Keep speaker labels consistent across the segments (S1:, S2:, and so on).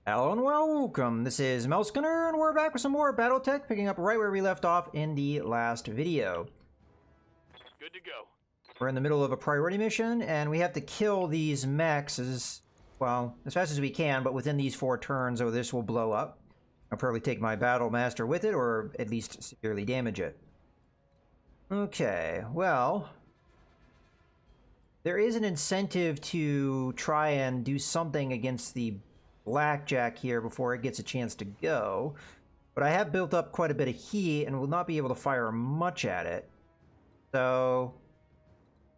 S1: Hello and welcome, this is Mercenary, and we're back with some more BattleTech, picking up right where we left off in the last video.
S2: Good to go.
S1: We're in the middle of a priority mission, and we have to kill these mechs as fast as we can, but within these 4 turns, or this will blow up. I'll probably take my Battle Master with it, or at least severely damage it. Okay, well, there is an incentive to try and do something against the Blackjack here before it gets a chance to go, but I have built up quite a bit of heat and will not be able to fire much at it. So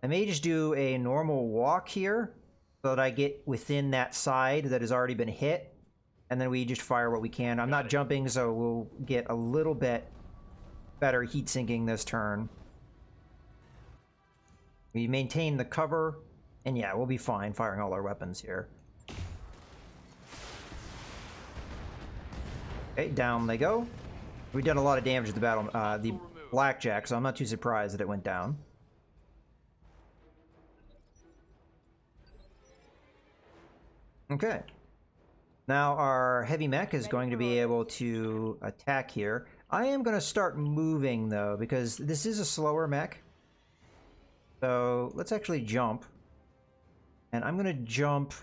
S1: I may just do a normal walk here so that I get within that side that has already been hit, and then we just fire what we can. I'm not jumping, so we'll get a little bit better heat sinking this turn. We maintain the cover, and yeah, we'll be fine firing all our weapons here. Okay, down they go. We've done a lot of damage to the the Blackjack, so I'm not too surprised that it went down. Okay. Now our heavy mech is going to be able to attack here. I am going to start moving, though, because this is a slower mech. So let's actually jump. And I'm going to jump.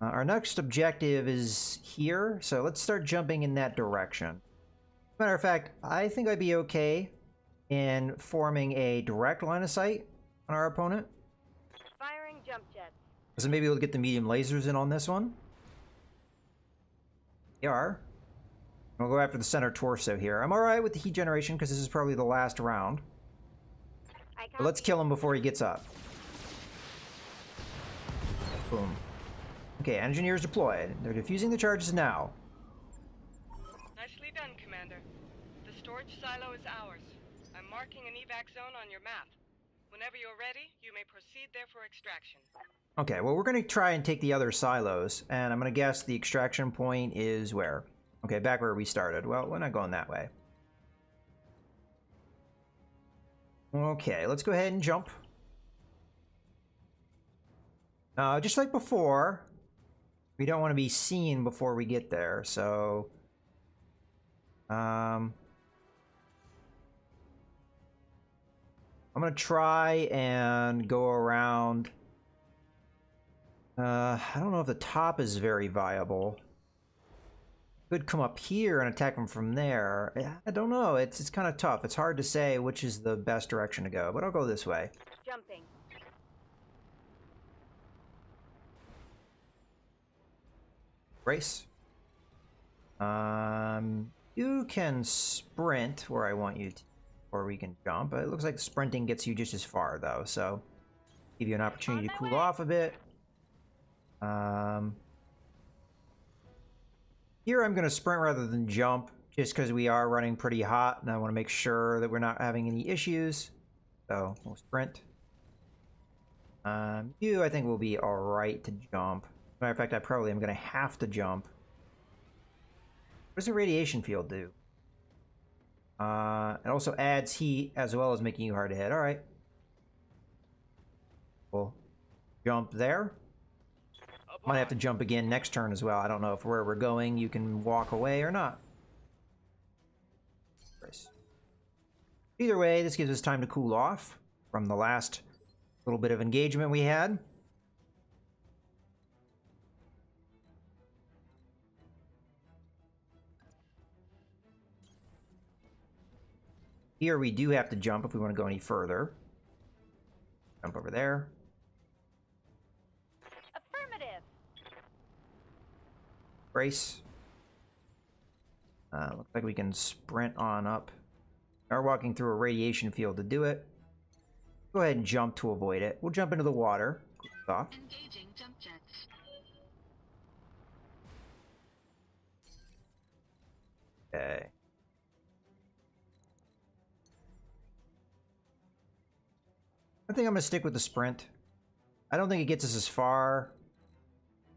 S1: Our next objective is here, so let's start jumping in that direction. Matter of fact, I think I'd be okay in forming a direct line of sight on our opponent.
S3: Firing jump jets.
S1: So maybe we'll get the medium lasers in on this one. They are. We'll go after the center torso here. I'm alright with the heat generation because this is probably the last round. But let's kill him before he gets up. Boom. Okay, engineers deployed. They're defusing the charges now.
S4: Nicely done, Commander. The storage silo is ours. I'm marking an evac zone on your map. Whenever you're ready, you may proceed there for extraction.
S1: Okay, well, we're going to try and take the other silos, and I'm going to guess the extraction point is where? Okay, back where we started. Well, we're not going that way. Okay, let's go ahead and jump. Just like before, we don't want to be seen before we get there, so I'm gonna try and go around. I don't know if the top is very viable. Could come up here and attack them from there. I don't know. It's kind of tough. It's hard to say which is the best direction to go, but I'll go this way.
S3: Jumping.
S1: Race. You can sprint where I want you to, or we can jump. It looks like sprinting gets you just as far, though, so give you an opportunity to cool off a bit. Here I'm going to sprint rather than jump, just because we are running pretty hot, and I want to make sure that we're not having any issues. So we'll sprint. You, I think, will be all right to jump. Matter of fact, I probably am going to have to jump. What does the radiation field do? It also adds heat as well as making you hard to hit. All right. We'll jump there. Might have to jump again next turn as well. I don't know if where we're going you can walk away or not. Either way, this gives us time to cool off from the last little bit of engagement we had. Here we do have to jump if we want to go any further. Jump over there.
S3: Affirmative.
S1: Brace. Looks like we can sprint on up. We are walking through a radiation field to do it. Go ahead and jump to avoid it. We'll jump into the water. Cool off.
S5: Engaging jump jets.
S1: Okay. I think I'm going to stick with the sprint. I don't think it gets us as far,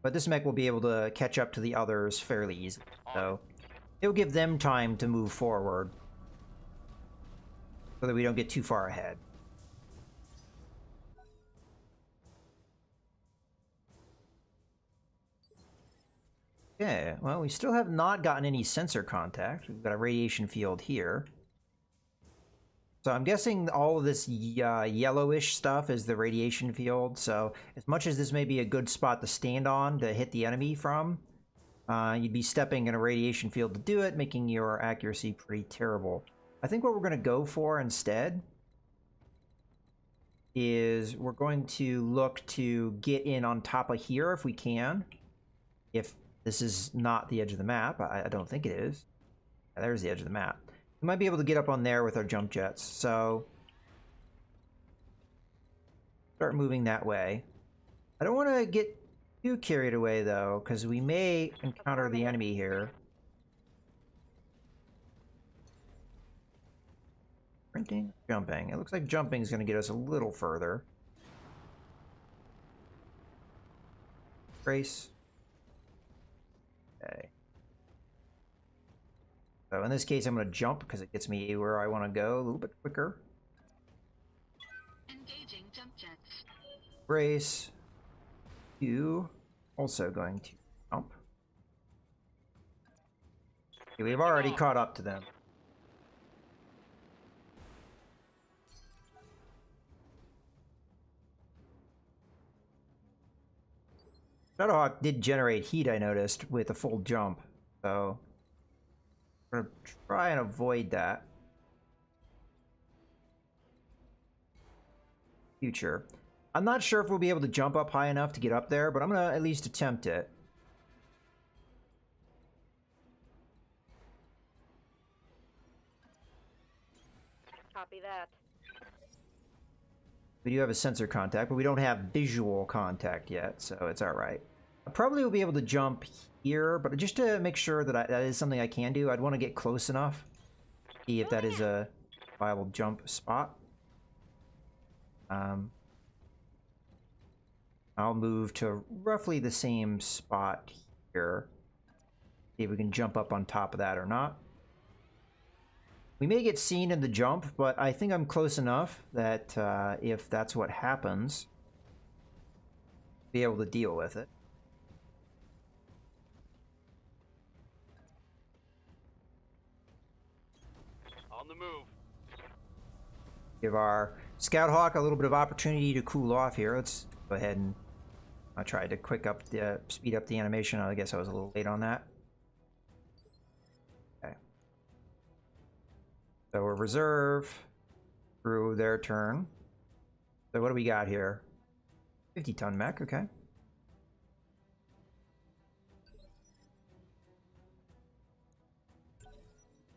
S1: but this mech will be able to catch up to the others fairly easily. So it'll give them time to move forward so that we don't get too far ahead. Okay, well, we still have not gotten any sensor contact. We've got a radiation field here. So I'm guessing all of this yellowish stuff is the radiation field. So as much as this may be a good spot to stand on to hit the enemy from, you'd be stepping in a radiation field to do it, making your accuracy pretty terrible. I think what we're going to go for instead is we're going to look to get in on top of here if we can. If this is not the edge of the map, I don't think it is. Yeah, there's the edge of the map. We might be able to get up on there with our jump jets, so start moving that way. I don't want to get too carried away though, because we may encounter the enemy here. Sprinting, jumping. It looks like jumping is going to get us a little further. Brace. Okay. So in this case, I'm going to jump because it gets me where I want to go a little bit quicker.
S5: Engaging jump jets.
S1: Brace. You also going to jump. Okay, we've already caught up to them. Shadowhawk did generate heat, I noticed, with a full jump. So we're going to try and avoid that. Future. I'm not sure if we'll be able to jump up high enough to get up there, but I'm going to at least attempt it.
S3: Copy that.
S1: We do have a sensor contact, but we don't have visual contact yet, so it's alright. I probably will be able to jump here, but just to make sure that that is something I can do, I'd want to get close enough. See if that is a viable jump spot. I'll move to roughly the same spot here. See if we can jump up on top of that or not. We may get seen in the jump, but I think I'm close enough that if that's what happens, be able to deal with it.
S2: On the move.
S1: Give our Scout Hawk a little bit of opportunity to cool off here. Let's go ahead and I tried to speed up the animation. I guess I was a little late on that. Okay. So we're reserve through their turn. So what do we got here? 50-ton mech, okay.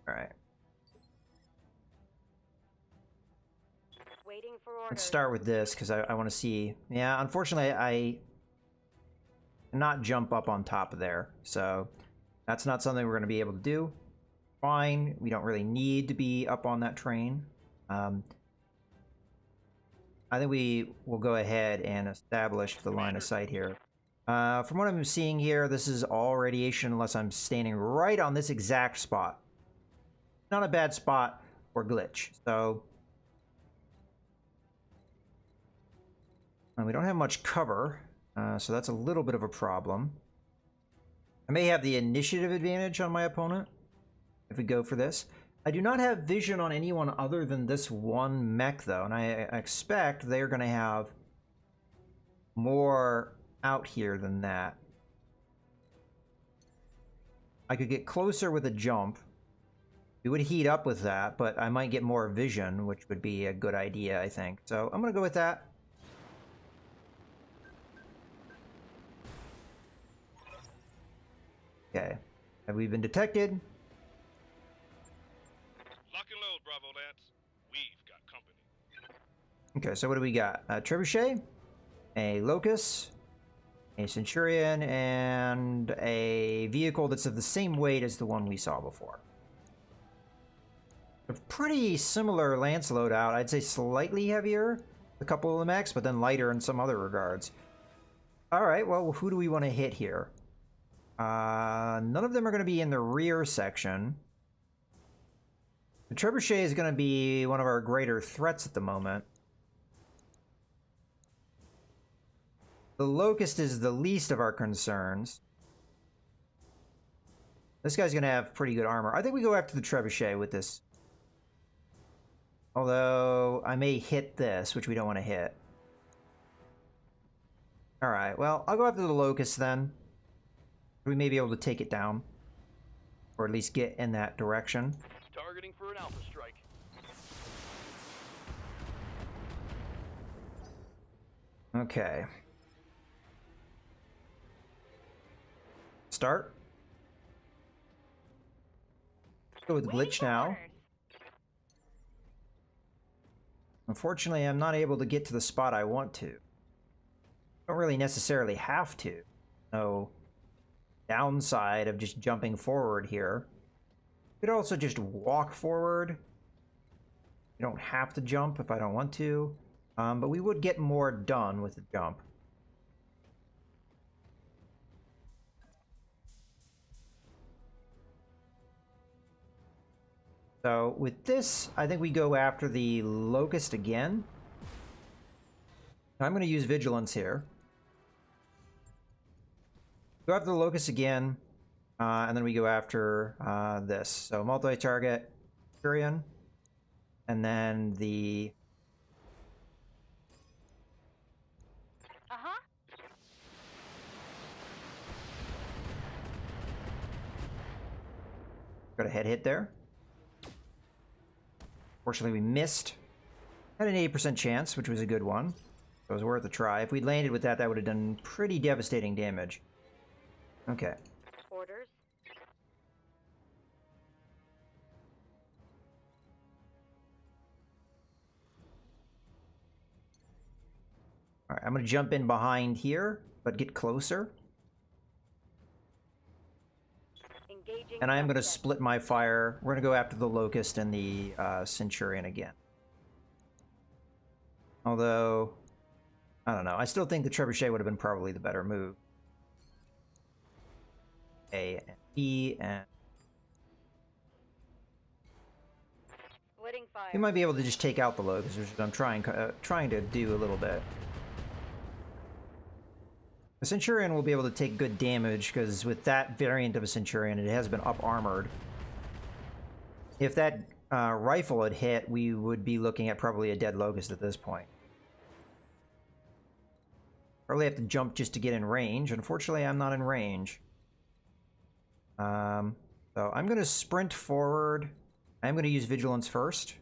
S1: All right.
S3: Waiting for orders.
S1: Let's start with this because I want to see. Yeah, unfortunately, I cannot jump up on top of there, so that's not something we're going to be able to do. Fine, we don't really need to be up on that train. I think we will go ahead and establish the line of sight here. From what I'm seeing here, this is all radiation unless I'm standing right on this exact spot. Not a bad spot for glitch, so we don't have much cover, so that's a little bit of a problem. I may have the initiative advantage on my opponent if we go for this. I do not have vision on anyone other than this one mech, though, and I expect they're going to have more out here than that. I could get closer with a jump. We would heat up with that, but I might get more vision, which would be a good idea, I think. So I'm going to go with that. Okay. Have we been detected?
S2: Lock and load, Bravo Lance. We've got company.
S1: Okay, so what do we got? A trebuchet, a locust, a centurion, and a vehicle that's of the same weight as the one we saw before. A pretty similar lance loadout. I'd say slightly heavier, a couple of the mechs, but then lighter in some other regards. All right, well, who do we want to hit here? None of them are going to be in the rear section. The trebuchet is going to be one of our greater threats at the moment. The locust is the least of our concerns. This guy's gonna have pretty good armor. I think we go after the trebuchet with this. Although, I may hit this, which we don't want to hit. Alright, well, I'll go after the locust then. We may be able to take it down. Or at least get in that direction.
S5: Targeting for an alpha strike.
S1: Okay. Start. Go with glitch now. Unfortunately, I'm not able to get to the spot I want to. Don't really necessarily have to. No downside of just jumping forward here. You could also just walk forward. You don't have to jump if I don't want to. But we would get more done with the jump. So with this, I think we go after the locust again. I'm going to use vigilance here. Go after the locust again, and then we go after this. So multi-target Centurion, and then the... Got a head hit there. Fortunately, we missed. Had an 80% chance, which was a good one. So it was worth a try. If we'd landed with that, that would have done pretty devastating damage. Okay.
S3: Orders.
S1: All right, I'm going to jump in behind here, but get closer.
S3: Engaging.
S1: And I am going to
S3: subject.
S1: split my fire. We're going to go after the locust and the Centurion again. Although, I don't know. I still think the trebuchet would have been probably the better move. A and B, and
S3: Splitting fire.
S1: we might be able to just take out the locust, which I'm trying to do a little bit. The Centurion will be able to take good damage, because with that variant of a Centurion, it has been up-armored. If that rifle had hit, we would be looking at probably a dead locust at this point. Probably have to jump just to get in range. Unfortunately, I'm not in range. So I'm going to sprint forward. I'm going to use vigilance first.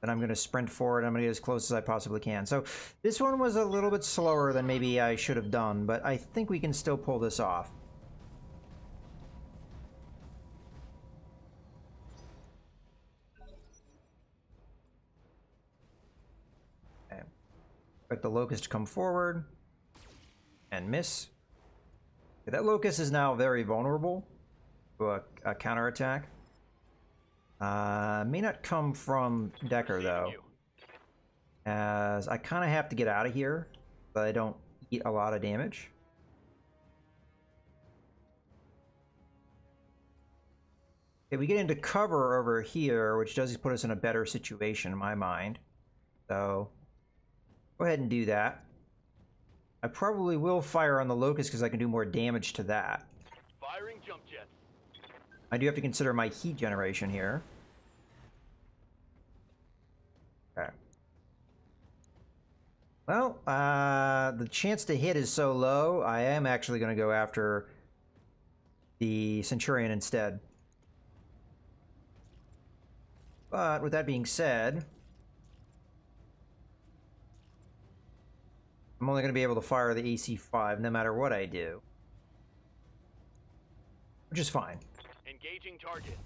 S1: Then I'm going to sprint forward. I'm going to get as close as I possibly can. So this one was a little bit slower than maybe I should have done, but I think we can still pull this off. Okay. Let the locust come forward and miss. Okay, that locust is now very vulnerable to a counterattack. May not come from Decker, though, as I kind of have to get out of here, but I don't eat a lot of damage. Okay, we get into cover over here, which does put us in a better situation in my mind. So, go ahead and do that. I probably will fire on the locust because I can do more damage to that.
S5: Firing jump jets.
S1: I do have to consider my heat generation here. Okay. Well, the chance to hit is so low, I am actually going to go after the Centurion instead. But with that being said, I'm only going to be able to fire the AC-5 no matter what I do. Which is fine.
S5: Engaging target.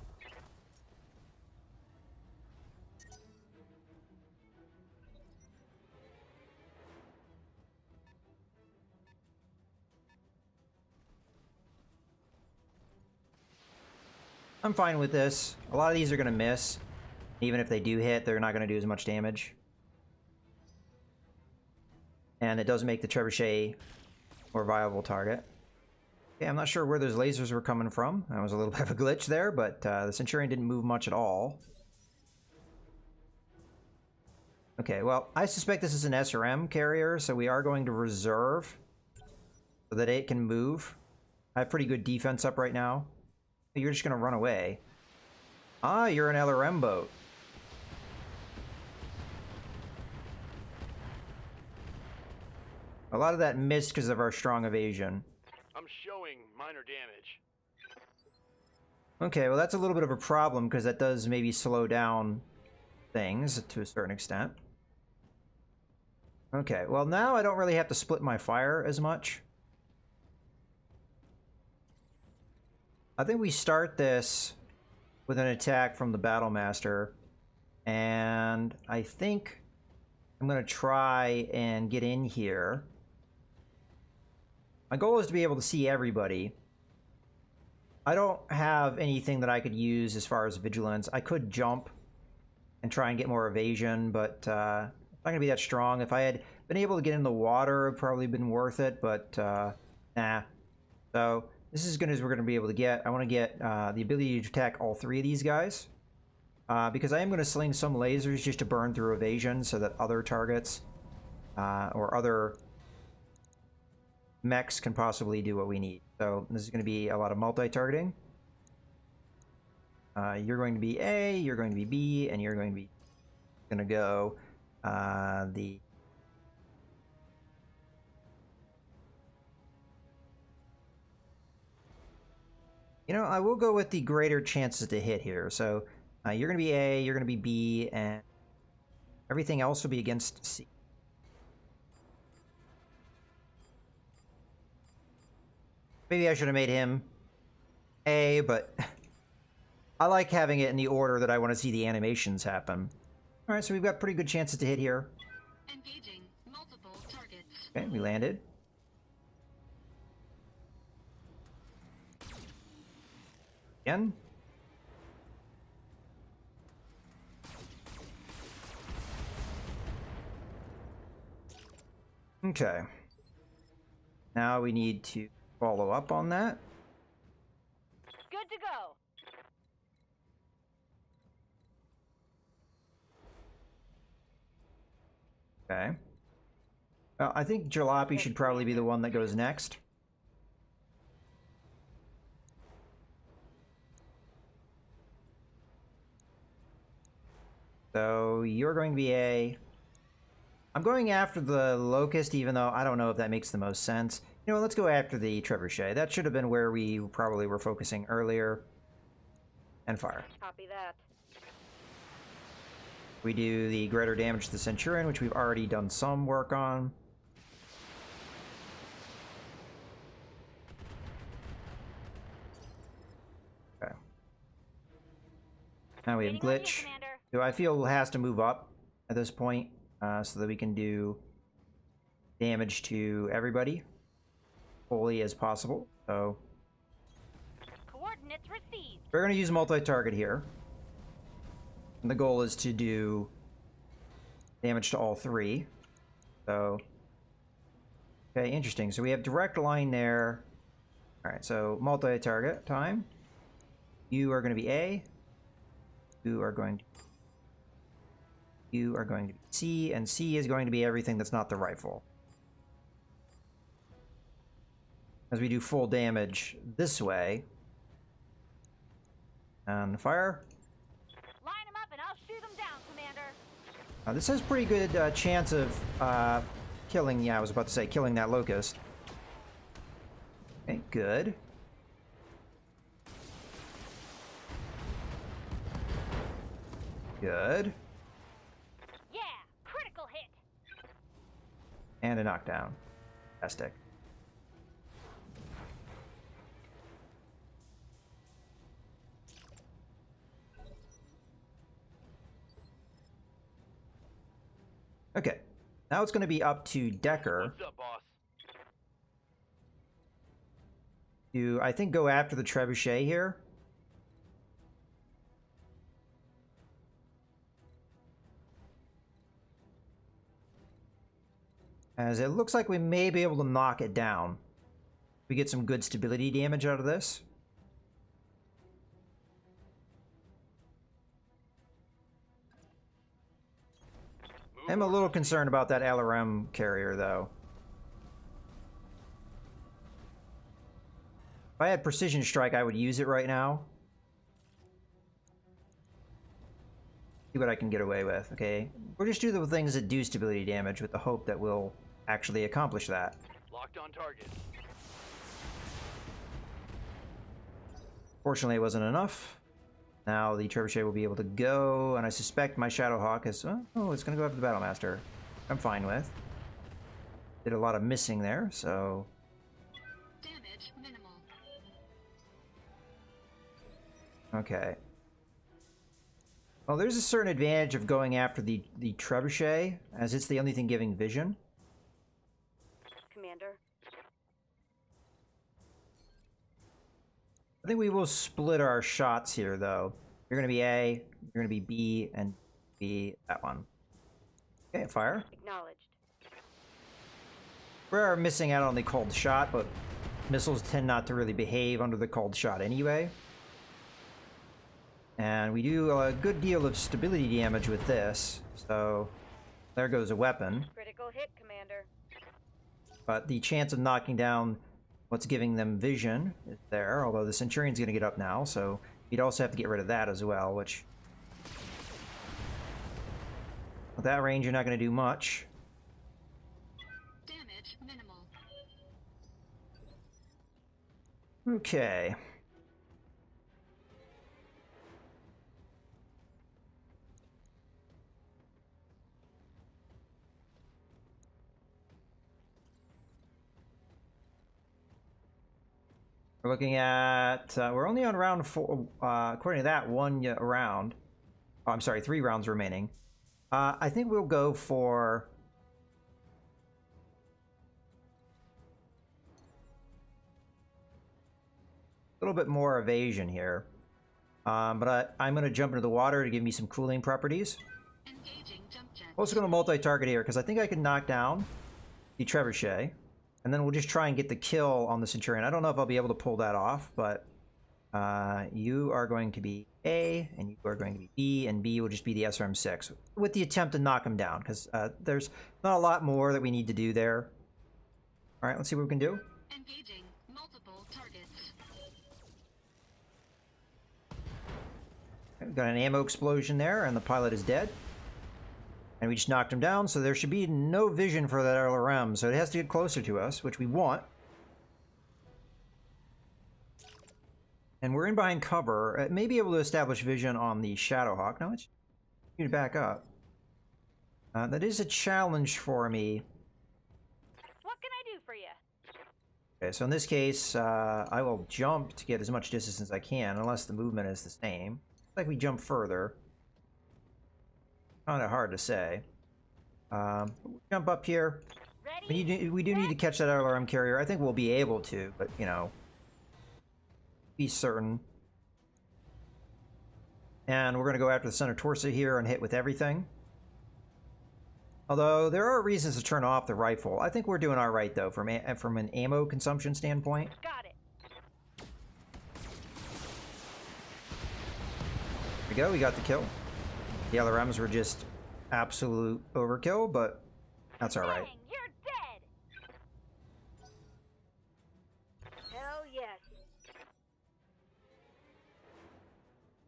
S1: I'm fine with this. A lot of these are going to miss. Even if they do hit, they're not going to do as much damage. And it does make the trebuchet more viable target. Okay, I'm not sure where those lasers were coming from. That was a little bit of a glitch there, but the Centurion didn't move much at all. Okay, well, I suspect this is an SRM carrier, so we are going to reserve so that it can move. I have pretty good defense up right now. You're just gonna run away. Ah, you're an LRM boat. A lot of that missed because of our strong evasion.
S5: I'm showing minor damage.
S1: Okay, well that's a little bit of a problem because that does maybe slow down things to a certain extent. Okay, well now I don't really have to split my fire as much. I think we start this with an attack from the Battle Master, and I think I'm going to try and get in here. My goal is to be able to see everybody. I don't have anything that I could use as far as vigilance. I could jump and try and get more evasion, but it's not going to be that strong. If I had been able to get in the water, it would probably been worth it, but nah. So this is as good as we're going to be able to get. I want to get the ability to attack all three of these guys, because I am going to sling some lasers just to burn through evasion so that other targets or other mechs can possibly do what we need. So this is going to be a lot of multi-targeting. You're going to be A, you're going to be B, and you're going to go the... You know, I will go with the greater chances to hit here. So you're going to be A, you're going to be B, and everything else will be against C. Maybe I should have made him A, but I like having it in the order that I want to see the animations happen. All right, so we've got pretty good chances to hit here.
S6: Engaging multiple targets.
S1: Okay, we landed. Again. Okay. Now we need to follow up on that.
S3: Good to go.
S1: Okay. Well, I think Jalopy should probably be the one that goes next. So you're going to be A. I'm going after the Locust, even though I don't know if that makes the most sense. You know, let's go after the Trebuchet. That should have been where we probably were focusing earlier. And fire.
S3: Copy that.
S1: We do the greater damage to the Centurion, which we've already done some work on. Okay. Now we have
S3: Waiting on you,
S1: Glitch,
S3: Commander.
S1: who I feel has to move up at this point, so that we can do damage to everybody fully as possible. So
S3: Coordinates received.
S1: we're going to use multi-target here. And the goal is to do damage to all three. So, okay, interesting. So we have direct line there. All right, so multi-target time. You are going to be A. You are going to be C, and C is going to be everything that's not the rifle. As we do full damage this way. And fire.
S3: Line them up and I'll shoot them down, Commander.
S1: This has pretty good chance of killing, yeah, I was about to say, killing that Locust. Okay, good. Good.
S3: Yeah, critical hit.
S1: And a knockdown. Fantastic. Okay, now it's going to be up to Decker
S5: What's up, boss?
S1: to, I think, go after the Trebuchet here. As it looks like we may be able to knock it down. We get some good stability damage out of this. I'm a little concerned about that LRM carrier, though. If I had precision strike, I would use it right now. See what I can get away with, okay? We'll just do the things that do stability damage with the hope that we'll actually accomplish that.
S5: Locked on target.
S1: Fortunately, it wasn't enough. Now the trebuchet will be able to go, and I suspect my Shadowhawk is... Oh, it's going to go after the Battlemaster. I'm fine with. Did a lot of missing there, so...
S6: Damage minimal.
S1: Okay. Well, there's a certain advantage of going after the trebuchet, as it's the only thing giving vision.
S3: Commander.
S1: I think we will split our shots here, though. You're going to be A, you're going to be B, and B, that one. Okay, fire.
S3: Acknowledged.
S1: We are missing out on the cold shot, but missiles tend not to really behave under the cold shot anyway. And we do a good deal of stability damage with this, so there goes a weapon.
S3: Critical hit, Commander.
S1: But the chance of knocking down what's giving them vision is there, although the Centurion's going to get up now, so we'd also have to get rid of that as well, which... With that range, you're not going to do much.
S6: Damage minimal.
S1: Okay. We're looking at, we're only on round 4, according to that, 1 round. Oh, I'm sorry, 3 rounds remaining. I think we'll go for... a little bit more evasion here. But I'm going to jump into the water to give me some cooling properties.
S6: Engaging jump jet.
S1: Also going to multi-target here, because I think I can knock down the trebuchet. And then we'll just try and get the kill on the Centurion. I don't know if I'll be able to pull that off, but you are going to be A, and you are going to be B, and B will just be the SRM-6, with the attempt to knock him down, because there's not a lot more that we need to do there. All right, let's see what we can do.
S6: Engaging multiple targets.
S1: Okay, we've got an ammo explosion there, and the pilot is dead. And we just knocked him down, so there should be no vision for that LRM, so it has to get closer to us, which we want. And we're in behind cover. It may be able to establish vision on the Shadowhawk. Now let's need to back up. That is a challenge for me.
S3: What can I do for you?
S1: Okay, so in this case, I will jump to get as much distance as I can, unless the movement is the same. Looks like we jump further. Kind of hard to say. Jump up here.
S3: Ready?
S1: We do need to catch that LRM carrier. I think we'll be able to, but, you know, be certain. And we're going to go after the center torso here and hit with everything. Although, there are reasons to turn off the rifle. I think we're doing all right, though, from an ammo consumption standpoint.
S3: Got it.
S1: There we go, we got the kill. The LRMs were just absolute overkill, but that's all right.
S3: Dang, you're dead. Hell yes.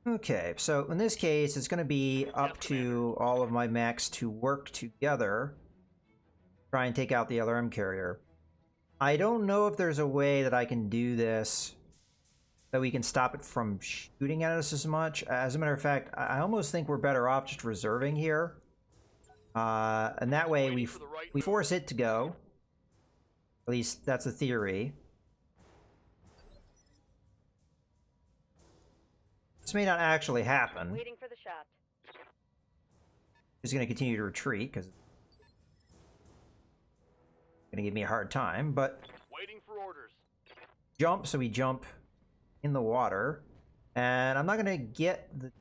S1: Okay, so in this case, it's going to be up to all of my mechs to work together, try and take out the LRM carrier. I don't know if there's a way that I can do this that we can stop it from shooting at us as much. As a matter of fact, I almost think we're better off just reserving here. And that way we force it to go. At least that's the theory. This may not actually happen.
S3: Waiting for the shot.
S1: He's going to continue to retreat because it's going to give me a hard time, but
S5: Waiting for orders.
S1: jump, so we jump in the water, and I'm not going to get the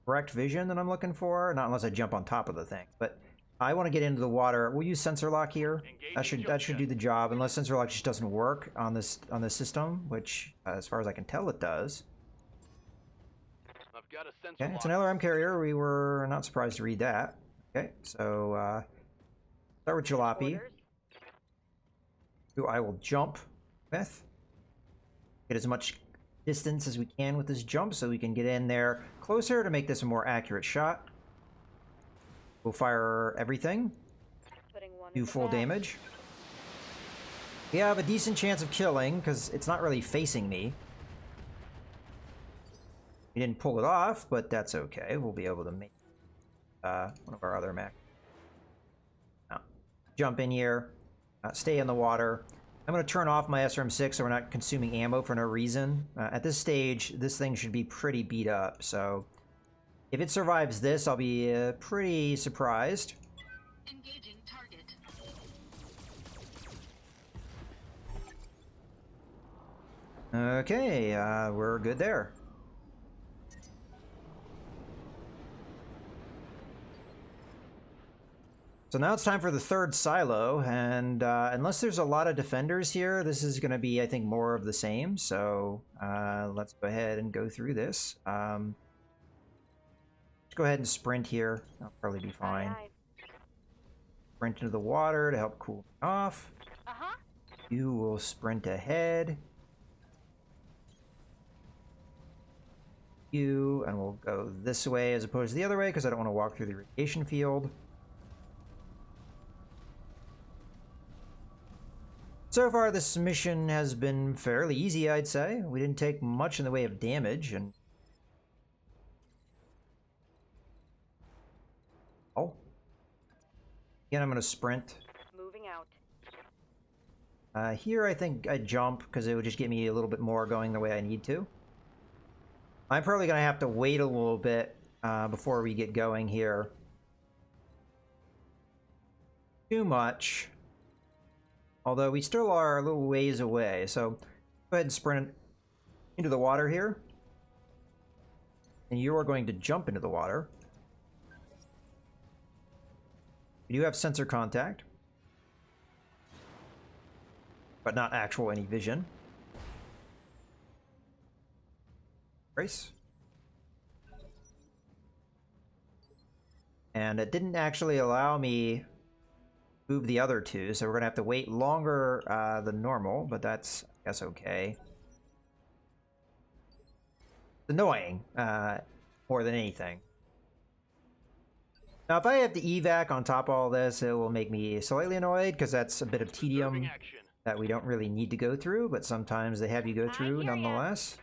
S1: correct vision that I'm looking for, not unless I jump on top of the thing, but I want to get into the water. We'll use sensor lock here. That should do the job, unless sensor lock just doesn't work on this system, which as far as I can tell it does.
S5: I've got a sensor
S1: Okay, it's an
S5: lock.
S1: LRM carrier. We were not surprised to read that. Okay, so start with Jalopy,
S3: Orders.
S1: who I will jump with. get as much distance as we can with this jump so we can get in there closer to make this a more accurate shot. We'll fire everything.
S3: Putting one in
S1: Do
S3: the
S1: full
S3: bag.
S1: damage. We have a decent chance of killing because it's not really facing me. We didn't pull it off, but that's okay. We'll be able to make one of our other mechs. Now, jump in here, stay in the water. I'm going to turn off my SRM-6 so we're not consuming ammo for no reason. At this stage, this thing should be pretty beat up, so if it survives this, I'll be pretty surprised.
S6: Engaging target.
S1: Okay, we're good there. So now it's time for the third silo, and unless there's a lot of defenders here, this is going to be, I think, more of the same. So let's go ahead and go through this. Let's go ahead and sprint here. That'll probably be fine.
S3: Aye,
S1: Sprint into the water to help cool me off.
S3: aye. Uh-huh.
S1: You will sprint ahead. You, and we'll go this way as opposed to the other way because I don't want to walk through the radiation field. So far, this mission has been fairly easy, I'd say. We didn't take much in the way of damage, and... Oh. Again, I'm going to sprint.
S3: Moving out.
S1: Here, I think I jump, because it would just get me a little bit more going the way I need to. I'm probably going to have to wait a little bit before we get going here. Too much. Although we still are a little ways away, so go ahead and sprint into the water here. And you are going to jump into the water. You do have sensor contact, but not actual any vision. Brace. And it didn't actually allow me move the other two, so we're gonna have to wait longer than normal, but that's, I guess, okay. It's annoying, more than anything. Now, if I have the evac on top of all this, it will make me slightly annoyed, because that's a bit of tedium
S5: Action.
S1: that we don't really need to go through, but sometimes they have you go through
S3: hear ya.
S1: nonetheless.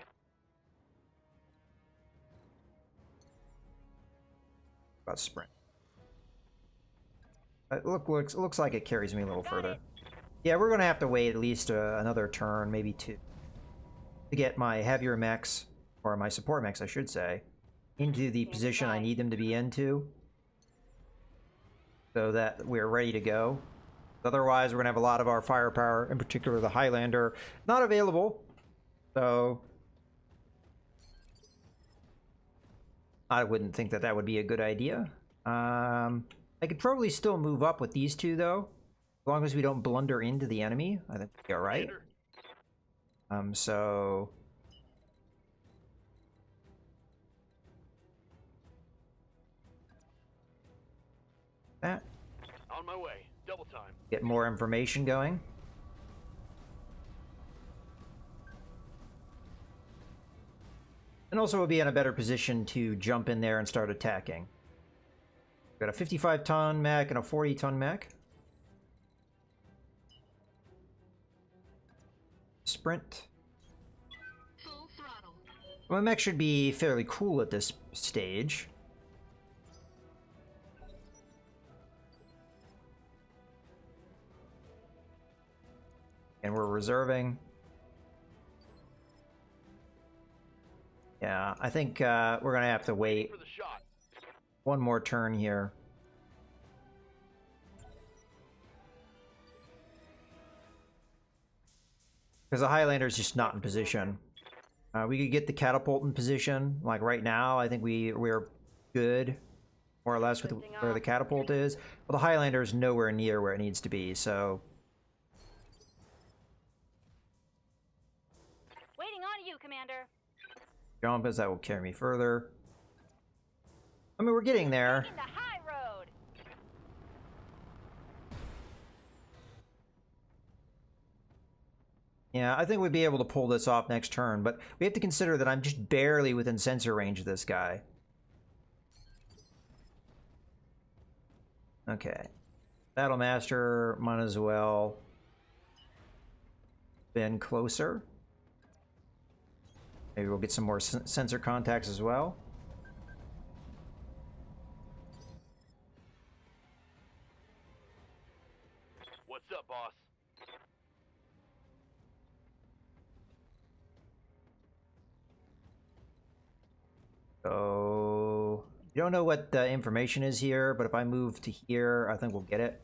S1: About sprint. It looks like it carries me a little further. Yeah, we're going to have to wait at least another turn, maybe two, to get my heavier mechs, or my support mechs, I should say, into the position I need them to be into, so that we're ready to go. Otherwise, we're going to have a lot of our firepower, in particular the Highlander, not available. So I wouldn't think that that would be a good idea. I could probably still move up with these two, though. As long as we don't blunder into the enemy, I think we'll be alright. So... that.
S5: On my way. Double time.
S1: Get more information going. And also we'll be in a better position to jump in there and start attacking. Got a 55-ton mech and a 40-ton mech. Sprint.
S6: Full throttle.
S1: My mech should be fairly cool at this stage. And we're reserving. Yeah, I think we're going to have to wait
S5: For the shot.
S1: one more turn here. Because the Highlander's just not in position. We could get the catapult in position. Like right now, I think we're good, more or less, with where the catapult is. But the Highlander is nowhere near where it needs to be, so...
S3: Waiting on you, Commander.
S1: jump, as that will carry me further. I mean, we're getting there.
S3: Taking the high road.
S1: Yeah, I think we'd be able to pull this off next turn, but we have to consider that I'm just barely within sensor range of this guy. Okay. Battlemaster might as well been closer. Maybe we'll get some more sensor contacts as well.
S5: What's up, boss?
S1: So, you don't know what the information is here, but if I move to here, I think we'll get it.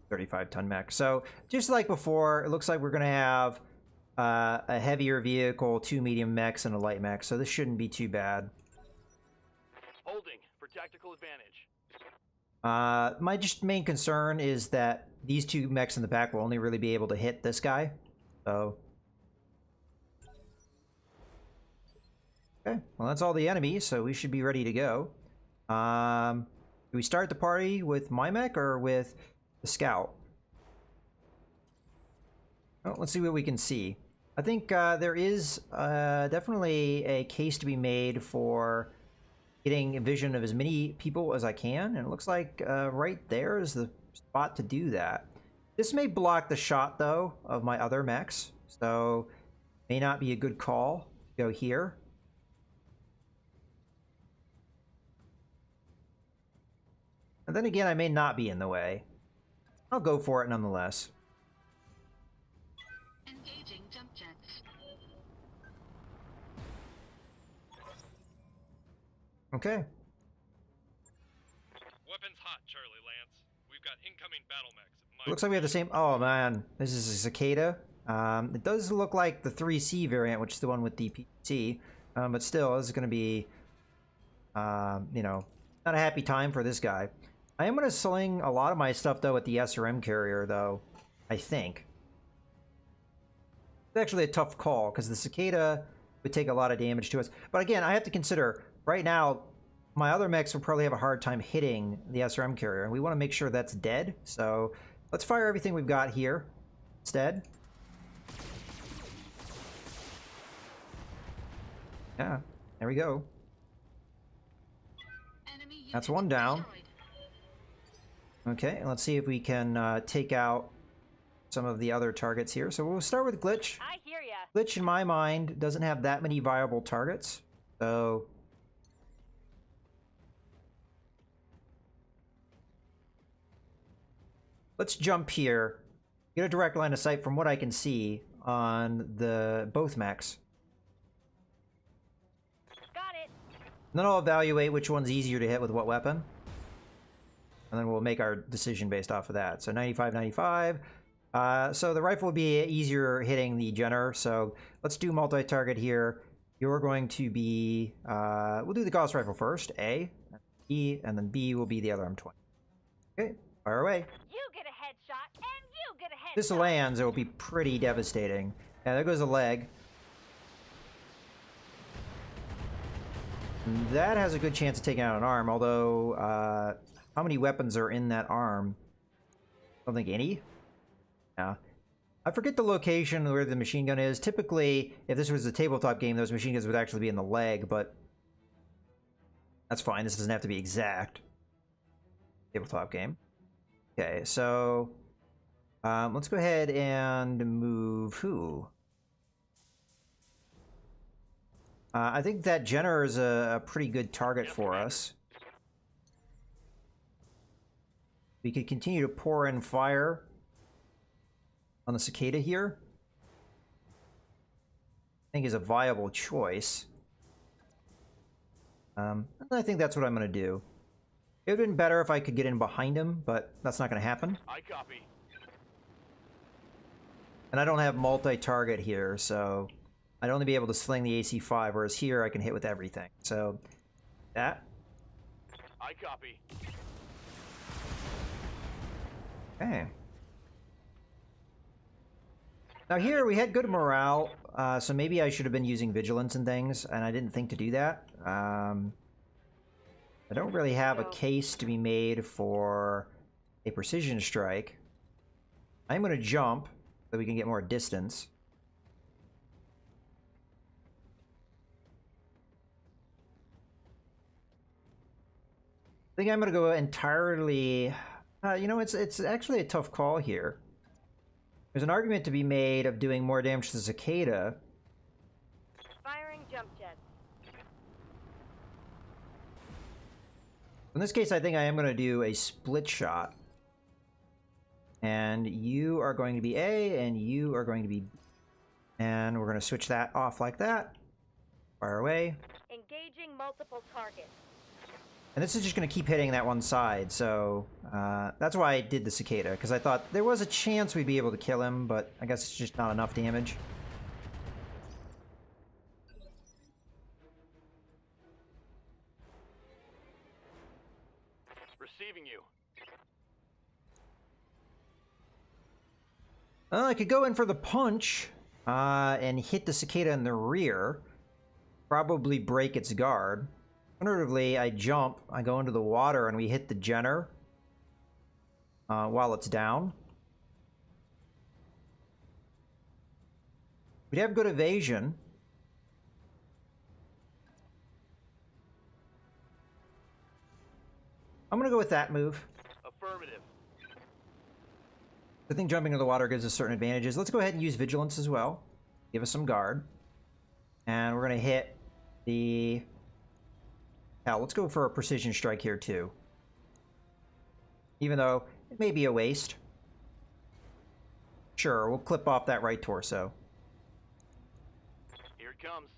S1: $35-ton mech. So, just like before, it looks like we're going to have a heavier vehicle, 2 medium mechs, and a light mech. So this shouldn't be too bad.
S5: Holding for tactical advantage.
S1: My just main concern is that these 2 mechs in the back will only really be able to hit this guy. So, okay, well that's all the enemies, so we should be ready to go. Do we start the party with my mech or with the scout? Well, let's see what we can see. I think there is definitely a case to be made for getting a vision of as many people as I can, and it looks like right there is the spot to do that. This may block the shot, though, of my other mechs, so may not be a good call to go here. And then again, I may not be in the way. I'll go for it nonetheless.
S6: Engaging jump jets.
S1: Okay.
S2: Weapons hot, Charlie Lance. We've got incoming battle mechs.
S1: Looks like we have the same... Oh, man. This is a Cicada. It does look like the 3C variant, which is the one with the PT. But still, this is going to be, you know, not a happy time for this guy. I am going to sling a lot of my stuff, though, at the SRM carrier, though, I think. It's actually a tough call, because the Cicada would take a lot of damage to us. But again, I have to consider, right now, my other mechs will probably have a hard time hitting the SRM carrier, and we want to make sure that's dead. So let's fire everything we've got here instead. Yeah, there we go.
S6: Enemy
S1: That's
S6: unit
S1: one down.
S6: destroyed.
S1: Okay, let's see if we can take out some of the other targets here. So we'll start with Glitch.
S3: I hear ya.
S1: Glitch, in my mind, doesn't have that many viable targets. So let's jump here. Get a direct line of sight from what I can see on the both mechs.
S3: Got it.
S1: And then I'll evaluate which one's easier to hit with what weapon. And then we'll make our decision based off of that. So 95, 95. So the rifle would be easier hitting the Jenner. So let's do multi-target here. You're going to be... we'll do the Gauss rifle first. A, B, and then B will be the other M20. Okay, fire away.
S3: You get a headshot, and you get a headshot.
S1: If this lands, it will be pretty devastating. Yeah, there goes a leg. And that has a good chance of taking out an arm, although... how many weapons are in that arm? I don't think any. Yeah. I forget the location where the machine gun is. Typically, if this was a tabletop game, those machine guns would actually be in the leg, but that's fine. This doesn't have to be exact. Tabletop game. Okay, so let's go ahead and move who? I think that Jenner is a pretty good target for us. We could continue to pour in fire on the Cicada here. I think is a viable choice. And I think that's what I'm going to do. It would have been better if I could get in behind him, but that's not going to happen.
S5: I copy.
S1: And I don't have multi-target here, so I'd only be able to sling the AC-5, whereas here I can hit with everything. So, that.
S5: I copy.
S1: Okay. Now here we had good morale, so maybe I should have been using vigilance and things, and I didn't think to do that. I don't really have a case to be made for a precision strike. I'm going to jump so we can get more distance. I think I'm going to go entirely... you know, it's actually a tough call here. There's an argument to be made of doing more damage to the Cicada.
S3: Firing jump jets.
S1: In this case, I think I am going to do a split shot. And you are going to be A, and you are going to be B. And we're going to switch that off like that. Fire away.
S3: Engaging multiple targets.
S1: And this is just going to keep hitting that one side, so that's why I did the Cicada, because I thought there was a chance we'd be able to kill him, but I guess it's just not enough damage.
S5: Receiving you.
S1: Well, I could go in for the punch and hit the Cicada in the rear, probably break its guard. Alternatively, I jump, I go into the water, and we hit the Jenner while it's down. We'd have good evasion. I'm going to go with that move.
S5: Affirmative.
S1: I think jumping into the water gives us certain advantages. Let's go ahead and use Vigilance as well. Give us some guard. And we're going to hit the... Hell, let's go for a precision strike here, too. Even though it may be a waste. Sure, we'll clip off that right torso.
S5: Here it comes.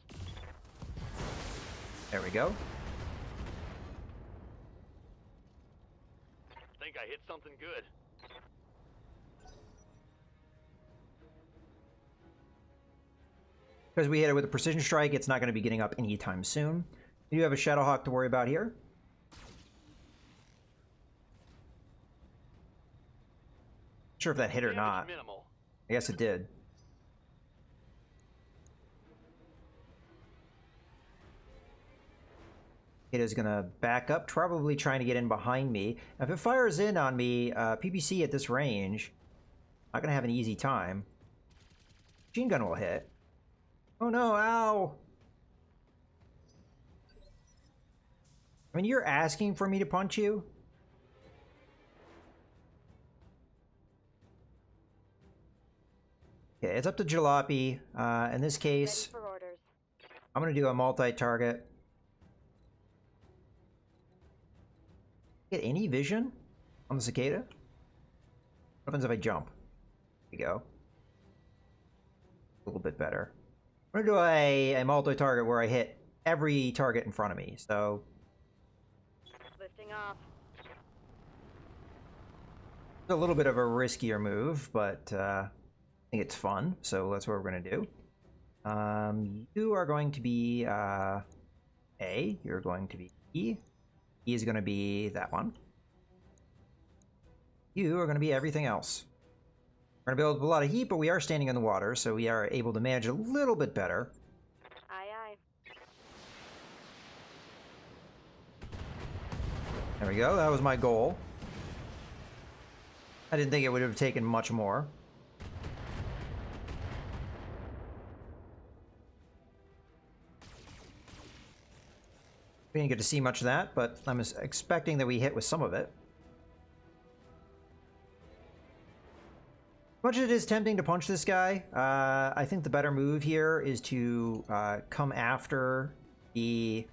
S1: There we go.
S5: Think I hit something good.
S1: Because we hit it with a precision strike, it's not going to be getting up anytime soon. You have a Shadowhawk to worry about here. Not sure if that hit or not.
S5: Minimal.
S1: I guess it did. It is going to back up, probably trying to get in behind me. If it fires in on me, PPC at this range, not going to have an easy time. Machine gun will hit. Oh no, ow! I mean, you're asking for me to punch you? Okay, it's up to Jalopy. In this case,
S3: Ready for orders.
S1: I'm going to do a multi-target. Get any vision on the Cicada? What happens if I jump? There you go. A little bit better. I'm going to do a multi-target where I hit every target in front of me, so...
S3: Lifting off.
S1: It's a little bit of a riskier move, but I think it's fun, so that's what we're going to do. You are going to be A. You're going to be E. E is going to be that one. You are going to be everything else. We're going to build up a lot of heat, but we are standing in the water, so we are able to manage a little bit better.
S3: Aye, aye.
S1: There we go. That was my goal. I didn't think it would have taken much more. We didn't get to see much of that, but I'm expecting that we hit with some of it. Much as it is tempting to punch this guy, I think the better move here is to come after the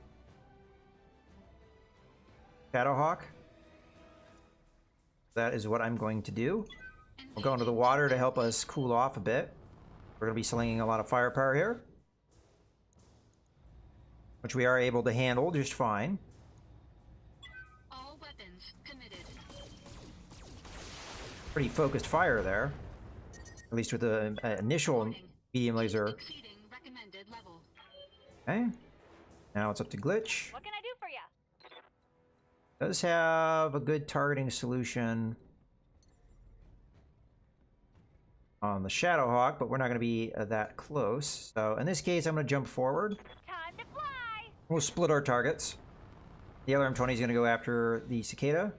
S1: Shadowhawk. That is what I'm going to do. We'll go into the water to help us cool off a bit. We're going to be slinging a lot of firepower here, which we are able to handle just fine.
S6: All weapons committed.
S1: Pretty focused fire there. At least with the initial
S6: Warning.
S1: medium laser.
S6: Exceeding recommended level.
S1: Okay. Now it's up to Glitch.
S3: What can I do for you?
S1: Does have a good targeting solution on the Shadowhawk, but we're not going to be that close. So in this case, I'm going to jump forward.
S3: Time to fly!
S1: We'll split our targets. The other M20 is going to go after the cicada.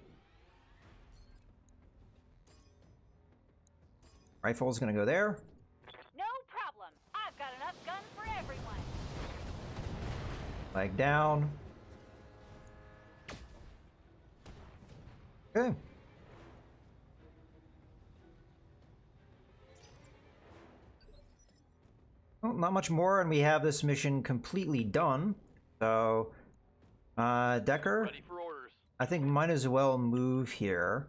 S1: Rifle is going to go there.
S3: No problem. I've got enough guns for everyone.
S1: Leg down. Okay. Well, not much more, and we have this mission completely done. So, Decker,
S5: Ready for orders.
S1: I think we might as well move here.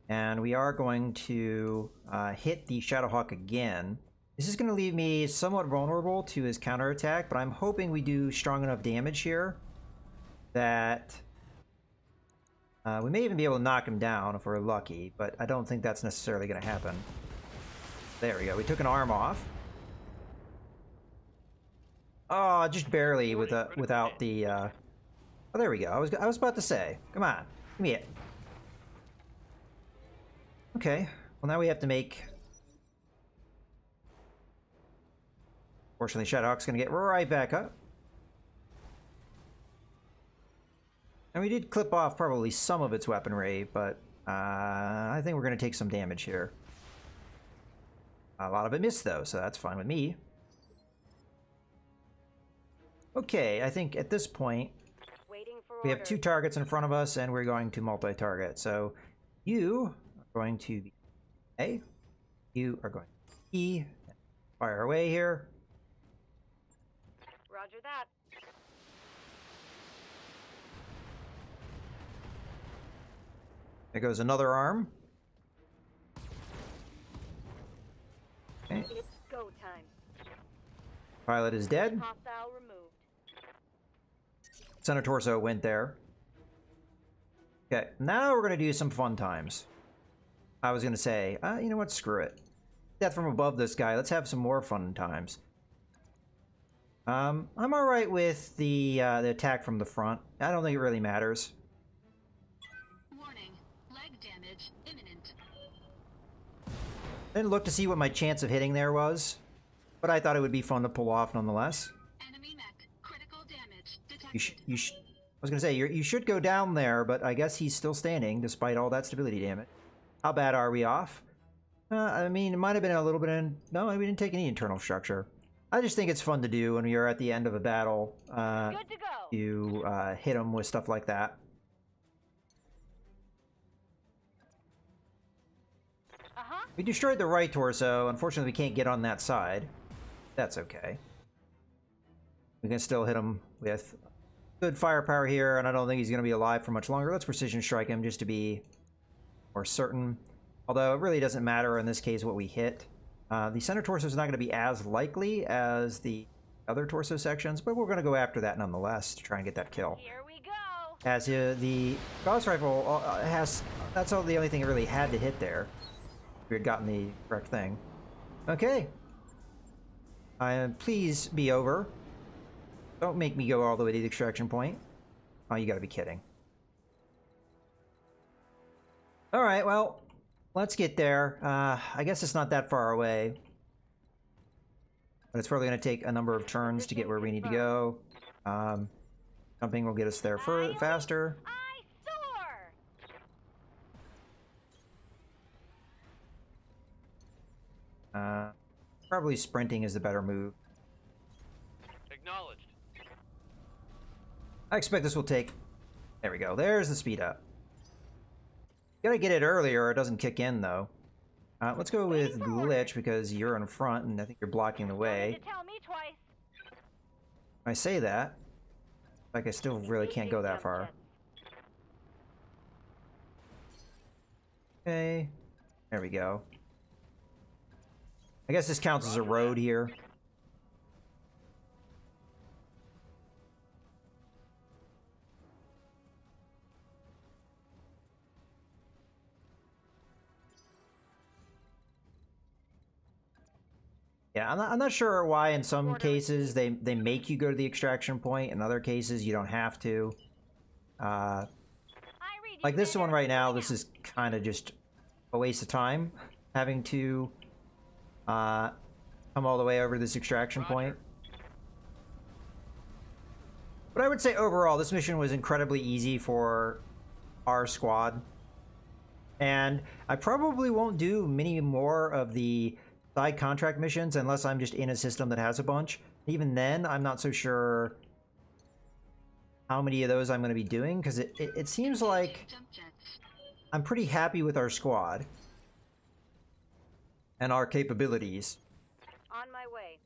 S1: And we are going to hit the Shadowhawk again. This is going to leave me somewhat vulnerable to his counterattack, but I'm hoping we do strong enough damage here that we may even be able to knock him down if we're lucky, but I don't think that's necessarily going to happen. There we go. We took an arm off. Oh, just barely without the. Oh, there we go. I was about to say. Come on, give me it. Okay. Well, now we have to make. Fortunately, Shadowhawk's going to get right back up. And we did clip off probably some of its weaponry, but I think we're going to take some damage here. A lot of it missed, though, so that's fine with me. Okay, I think at this point,
S3: Waiting for
S1: we have
S3: orders.
S1: 2 targets in front of us, and we're going to multi-target. So you are going to be A. You are going to be E. Fire away here.
S3: Roger that.
S1: There goes another arm. Okay,
S3: It's go time.
S1: pilot is dead.
S3: Hostile removed.
S1: Center torso went there. Okay, now we're going to do some fun times. I was going to say, you know what, screw it. Death from above this guy, let's have some more fun times. I'm alright with the attack from the front. I don't think it really matters.
S6: Warning. Leg damage imminent.
S1: Didn't look to see what my chance of hitting there was, but I thought it would be fun to pull off nonetheless.
S6: Enemy mech. Critical damage detected.
S1: I was going to say, you should go down there, but I guess he's still standing despite all that stability damage. How bad are we off? I mean, it might have been a little bit in... No, we didn't take any internal structure. I just think it's fun to do when you're at the end of a battle.
S3: Good to go.
S1: You hit them with stuff like that.
S3: Uh-huh.
S1: We destroyed the right torso. Unfortunately, we can't get on that side. That's okay. We can still hit him with good firepower here, and I don't think he's going to be alive for much longer. Let's precision strike him just to be more certain. Although it really doesn't matter in this case what we hit. The center torso is not going to be as likely as the other torso sections, but we're going to go after that nonetheless to try and get that kill.
S3: Here we go.
S1: As the Gauss rifle has... That's all the only thing it really had to hit there. We had gotten the correct thing. Okay. Please be over. Don't make me go all the way to the extraction point. Oh, you gotta be kidding. Alright, well, let's get there. I guess it's not that far away. But it's probably going to take a number of turns to get where we need to go. Jumping will get us there faster.
S3: I soar.
S1: Probably sprinting is the better move.
S5: Acknowledged.
S1: I expect this will take... There we go. There's the speed up. Gotta get it earlier or it doesn't kick in, though. Let's go with glitch because you're in front and I think you're blocking the
S3: Don't
S1: way.
S3: need to tell me twice.
S1: I say that. Like, I still really can't go that far. Okay. There we go. I guess this counts as a road here. Yeah, I'm not sure why in some cases they make you go to the extraction point. In other cases, you don't have to. Like this one right now, this is kind of just a waste of time. Having to come all the way over to this extraction point. But I would say overall, this mission was incredibly easy for our squad. And I probably won't do many more of the side contract missions unless I'm just in a system that has a bunch. Even then, I'm not so sure how many of those I'm going to be doing, because it seems like
S6: Jump jets.
S1: I'm pretty happy with our squad and our capabilities.
S3: On my way.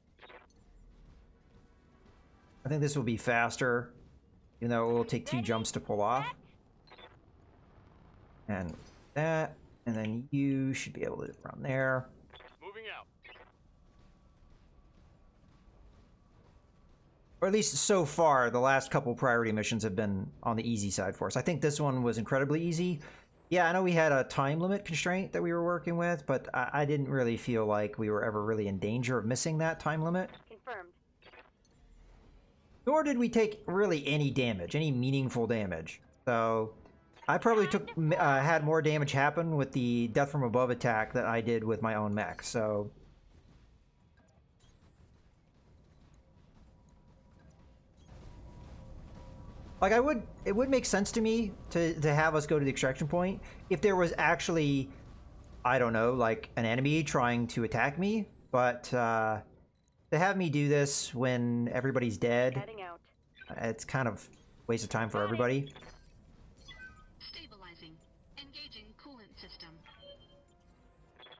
S1: I think this will be faster, even though it will take 2 jumps to pull off. And that, and then you should be able to run there.
S5: Moving out.
S1: Or at least so far, the last couple priority missions have been on the easy side for us. I think this one was incredibly easy. Yeah, I know we had a time limit constraint that we were working with, but I didn't really feel like we were ever really in danger of missing that time limit.
S3: Confirmed.
S1: Nor did we take really any damage, any meaningful damage. So I probably had more damage happen with the death from above attack than I did with my own mech. So like it would make sense to me to have us go to the extraction point if there was actually, I don't know, like an enemy trying to attack me, but to have me do this when everybody's dead,
S3: Heading out.
S1: it's kind of a waste of time for everybody.
S6: Stabilizing. Engaging coolant system.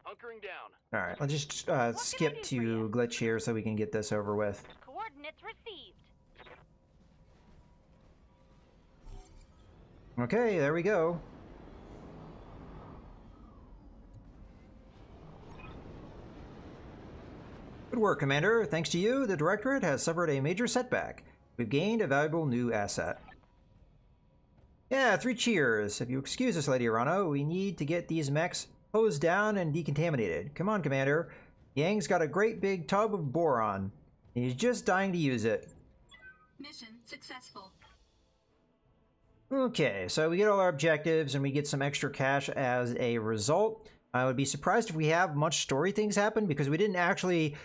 S5: Hunkering down.
S1: All right, let's just
S3: I
S1: skip
S3: do for you?
S1: to glitch here so we can get this over with.
S3: Coordinates received.
S1: Okay, there we go. Good work, Commander. Thanks to you, the Directorate has suffered a major setback. We've gained a valuable new asset. Yeah, 3 cheers. If you excuse us, Lady Arano, we need to get these mechs hosed down and decontaminated. Come on, Commander. Yang's got a great big tub of boron. He's just dying to use it.
S6: Mission successful.
S1: Okay, so we get all our objectives and we get some extra cash as a result. I would be surprised if we have much story things happen because we didn't actually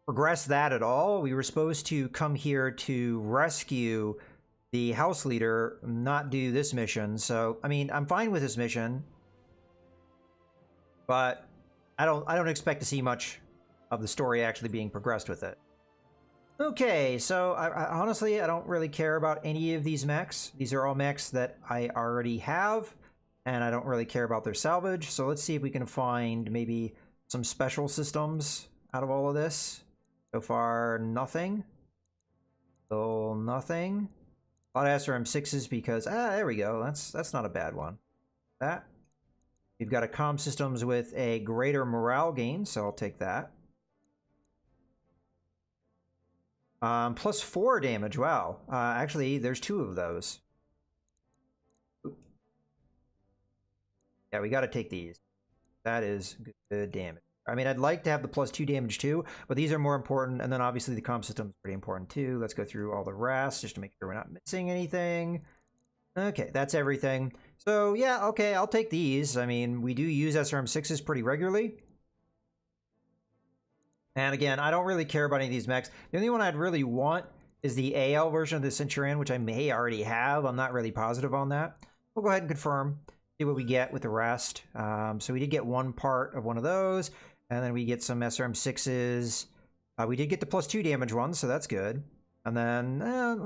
S1: progress that at all. We were supposed to come here to rescue the house leader, not do this mission. So, I mean, I'm fine with this mission, but I don't expect to see much of the story actually being progressed with it. Okay, so I honestly, I don't really care about any of these mechs. These are all mechs that I already have, and I don't really care about their salvage. So let's see if we can find maybe some special systems out of all of this. So far, nothing. Still nothing. A lot of SRM6s because, there we go. That's not a bad one. That. We've got a comm systems with a greater morale gain, so I'll take that. Plus 4 damage, wow. Actually, there's 2 of those. Yeah, we gotta take these. That is good damage. I mean, I'd like to have the plus 2 damage too, but these are more important, and then obviously the comm system is pretty important too. Let's go through all the rest just to make sure we're not missing anything. Okay, that's everything. So yeah, okay, I'll take these. I mean, we do use SRM6s pretty regularly. And again, I don't really care about any of these mechs. The only one I'd really want is the AL version of the Centurion, which I may already have. I'm not really positive on that. We'll go ahead and confirm, see what we get with the rest. So we did get 1 part of one of those, and then we get some SRM6s. We did get the plus 2 damage ones, so that's good. And then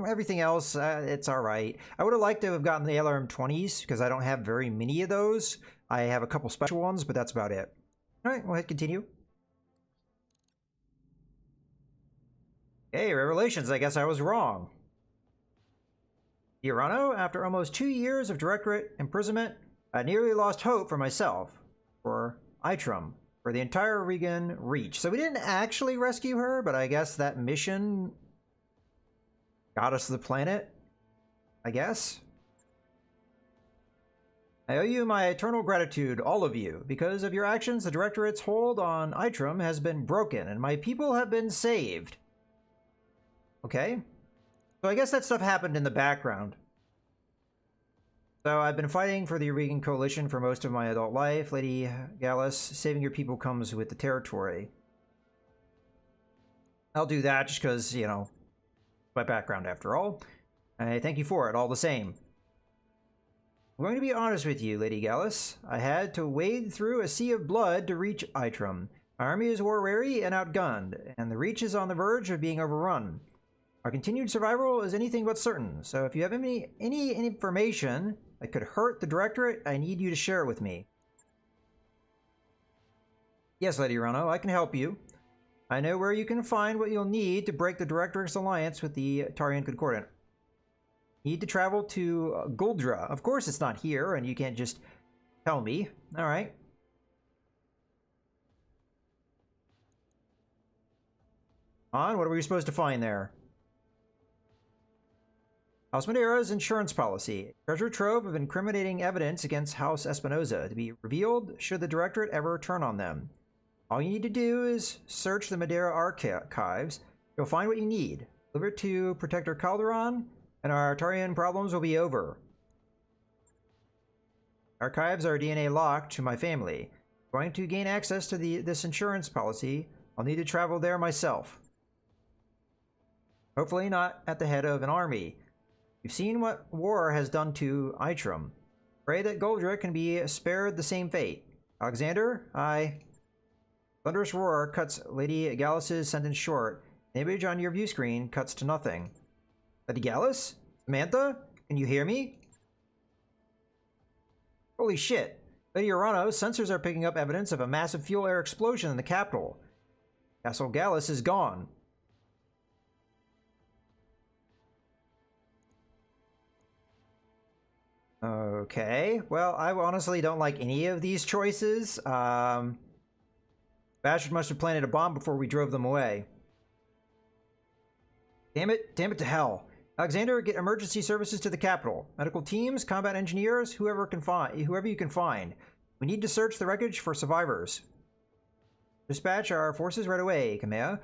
S1: everything else, it's all right. I would have liked to have gotten the LRM-20s because I don't have very many of those. I have a couple special ones, but that's about it. All right, we'll hit continue. Hey, revelations, I guess I was wrong. Irano, after almost 2 years of Directorate imprisonment, I nearly lost hope for myself, for Itrum, for the entire Regan Reach. So we didn't actually rescue her, but I guess that mission got us to the planet, I guess. I owe you my eternal gratitude, all of you. Because of your actions, the Directorate's hold on Itrum has been broken, and my people have been saved. Okay. So I guess that stuff happened in the background. So I've been fighting for the Regan Coalition for most of my adult life. Lady Gallus, saving your people comes with the territory. I'll do that just because, you know, My background, after all. I thank you for it, all the same. I'm going to be honest with you, Lady Gallus. I had to wade through a sea of blood to reach Itrum. Our army is war-weary and outgunned, and the Reach is on the verge of being overrun. Our continued survival is anything but certain, so if you have any information that could hurt the Directorate, I need you to share it with me. Yes, Lady Rano, I can help you. I know where you can find what you'll need to break the Directorate's alliance with the Tarian Concordant. Need to travel to Guldra. Of course it's not here, and you can't just tell me. Alright. On, what are we supposed to find there? House Madeira's insurance policy. Treasure trove of incriminating evidence against House Espinoza to be revealed should the Directorate ever turn on them. All you need to do is search the Madeira archives. You'll find what you need. Deliver it to Protector Calderon, and our Tarian problems will be over. Archives are DNA locked to my family. Going to gain access to this insurance policy, I'll need to travel there myself. Hopefully not at the head of an army. You've seen what war has done to Itrum. Pray that Guldra can be spared the same fate. Alexander, Thunderous roar cuts Lady Gallus's sentence short. The image on your view screen cuts to nothing. Lady Gallus? Samantha? Can you hear me? Holy shit. Lady Urano's sensors are picking up evidence of a massive fuel air explosion in the capital. Castle Gallus is gone. Okay, well, I honestly don't like any of these choices. Bastard must have planted a bomb before we drove them away. Damn it to hell. Alexander, get emergency services to the capital. Medical teams, combat engineers, whoever you can find. We need to search the wreckage for survivors. Dispatch our forces right away, Kamea.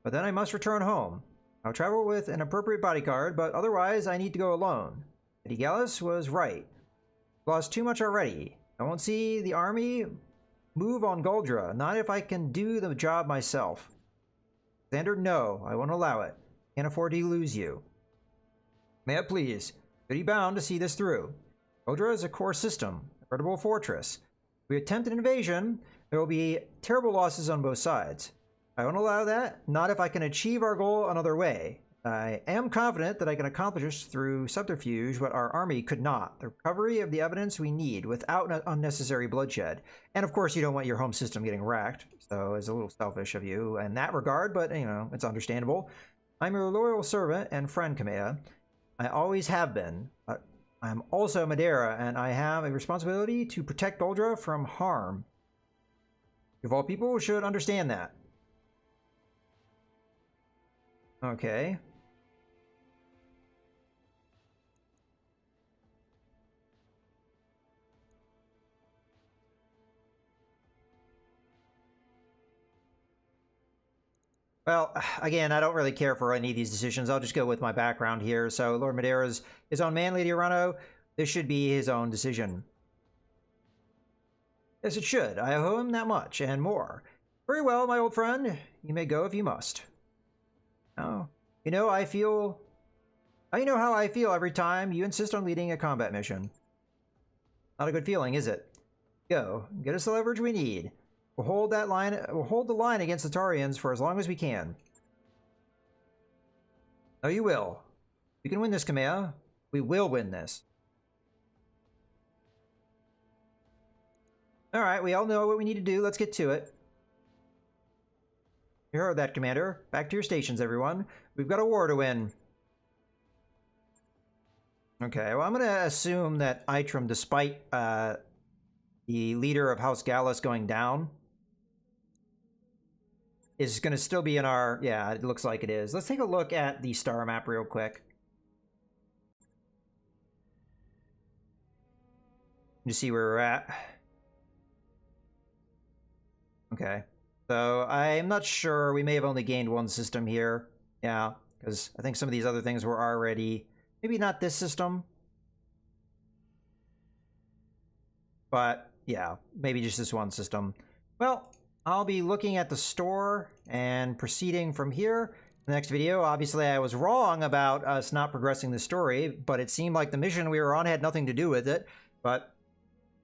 S1: But then I must return home. I'll travel with an appropriate bodyguard, but otherwise I need to go alone. Lady Gallus was right. Lost too much already. I won't see the army move on Guldra, not if I can do the job myself. Alexander, no, I won't allow it. Can't afford to lose you. May it please, duty bound to see this through. Guldra is a core system, a veritable fortress. If we attempt an invasion, there will be terrible losses on both sides. I won't allow that, not if I can achieve our goal another way. I am confident that I can accomplish through subterfuge what our army could not. The recovery of the evidence we need without unnecessary bloodshed. And of course you don't want your home system getting wrecked, so it's a little selfish of you in that regard, but you know, it's understandable. I'm your loyal servant and friend, Kamea. I always have been. I'm also Madeira, and I have a responsibility to protect Guldra from harm. Of all people should understand that. Okay. Well, again, I don't really care for any of these decisions. I'll just go with my background here. So, Lord Madeira's his own man, Lady Urano. This should be his own decision. Yes, it should. I owe him that much, and more. Very well, my old friend. You may go if you must. Oh, you know, you know how I feel every time you insist on leading a combat mission. Not a good feeling, is it? Go. Get us the leverage we need. We'll hold the line against the Tarians for as long as we can. Oh, you will. We can win this, Kamea. We will win this. Alright, we all know what we need to do. Let's get to it. You heard that, Commander. Back to your stations, everyone. We've got a war to win. Okay, well, I'm going to assume that Itrum, despite the leader of House Gallus going down, is going to still be in our... Yeah, it looks like it is. Let's take a look at the star map real quick. To see where we're at. Okay. So, I'm not sure. We may have only gained one system here. Yeah, because I think some of these other things were already... Maybe not this system. But, yeah, maybe just this one system. Well, I'll be looking at the store and proceeding from here. the next video. Obviously, I was wrong about us not progressing the story, but it seemed like the mission we were on had nothing to do with it. But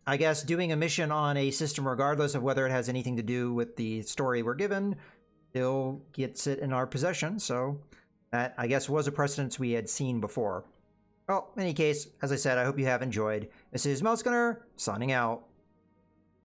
S1: I guess doing a mission on a system, regardless of whether it has anything to do with the story we're given, still gets it in our possession. So that, I guess, was a precedence we had seen before. Well, in any case, as I said, I hope you have enjoyed. This is Mouse Gunner, signing out.